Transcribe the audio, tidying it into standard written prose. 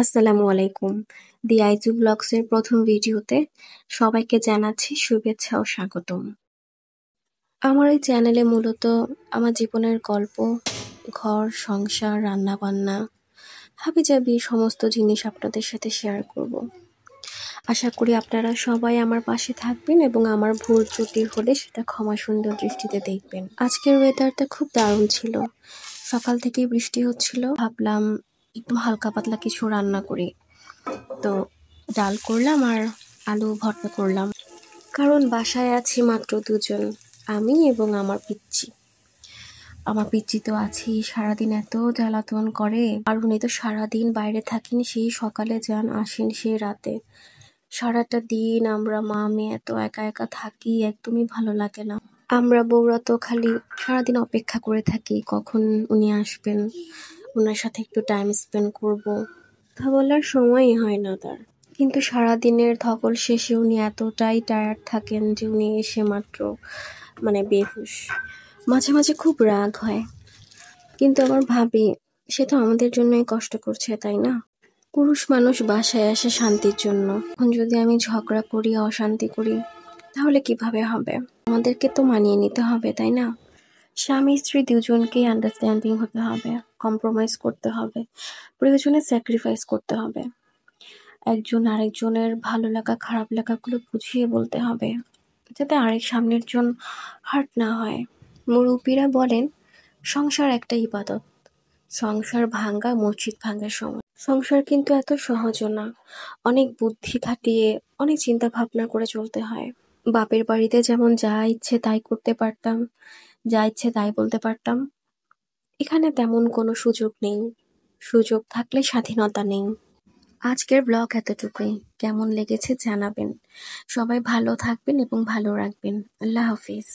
আসসালামু আলাইকুম। দি আইজু ব্লগসের প্রথম ভিডিওতে সবাইকে জানাচ্ছি শুভেচ্ছা ও স্বাগতম। আমার এই চ্যানেলে মূলত আমার জীবনের গল্প, ঘর, সংসার, রান্নাবান্না, হাবিজাবি সমস্ত জিনিস আপনাদের সাথে শেয়ার করব। আশা করি আপনারা সবাই আমার পাশে থাকবেন এবং আমার ভুল ত্রুটি হলে সেটা ক্ষমা সুন্দর দৃষ্টিতে দেখবেন। আজকের ওয়েদারটা খুব দারুণ ছিল। সকাল থেকেই বৃষ্টি হচ্ছিল। ভাবলাম একটু হালকা পাতলা কিছু রান্না করি। তো ডাল করলাম আর আলু ভর্তা করলাম। কারণ বাসায় আছি মাত্র দুজন, আমি এবং আমার পিচ্চি। আমার পিচ্চি তো আছেই, সারাদিন এত জ্বালাতন করে। আর উনি তো সারাদিন বাইরে থাকেন, সেই সকালে যান, আসেন সেই রাতে। সারাটা দিন আমরা মা মেয়ে এত একা একা থাকি, একদমই ভালো লাগে না। আমরা বউরা তো খালি সারাদিন অপেক্ষা করে থাকি কখন উনি আসবেন, ওনার সাথে একটু টাইম স্পেন্ড করব। কথা বলার সময়ই হয় না তার। কিন্তু সারাদিনের ধকল শেষে উনি এতটাই টায়ার্ড থাকেন যে উনি এসে মাত্র বেহুশ। মাঝে মাঝে খুব রাগ হয়, কিন্তু আবার ভাবি সে তো আমাদের জন্যই কষ্ট করছে, তাই না? পুরুষ মানুষ বাসায় আসে শান্তির জন্য। এখন যদি আমি ঝগড়া করি, অশান্তি করি, তাহলে কিভাবে হবে? আমাদেরকে তো মানিয়ে নিতে হবে, তাই না? স্বামী স্ত্রী দুজনকেই আন্ডারস্ট্যান্ডিং হতে হবে, কম্প্রোমাইজ করতে হবে, প্রয়োজনে স্যাক্রিফাইস করতে হবে। একজন আরেকজনের ভালো লাগা খারাপ লাগাগুলো বুঝিয়ে বলতে হবে, যাতে সামনের জন হার্ট না হয়। মুরব্বীরা বলেন সংসার একটা ইবাদত, সংসার ভাঙ্গা মসজিদ ভাঙ্গার সময়। সংসার কিন্তু এত সহজও না, অনেক বুদ্ধি খাটিয়ে অনেক চিন্তা ভাবনা করে চলতে হয়। বাপের বাড়িতে যেমন যা ইচ্ছে তাই করতে পারতাম, যা ইচ্ছে তাই বলতে পারতাম, এখানে তেমন কোনো সুযোগ নেই। সুযোগ থাকলে স্বাধীনতা নেই। আজকের ব্লগ এতটুকুই। কেমন লেগেছে জানাবেন। সবাই ভালো থাকবেন এবং ভালো রাখবেন। আল্লাহ হাফিজ।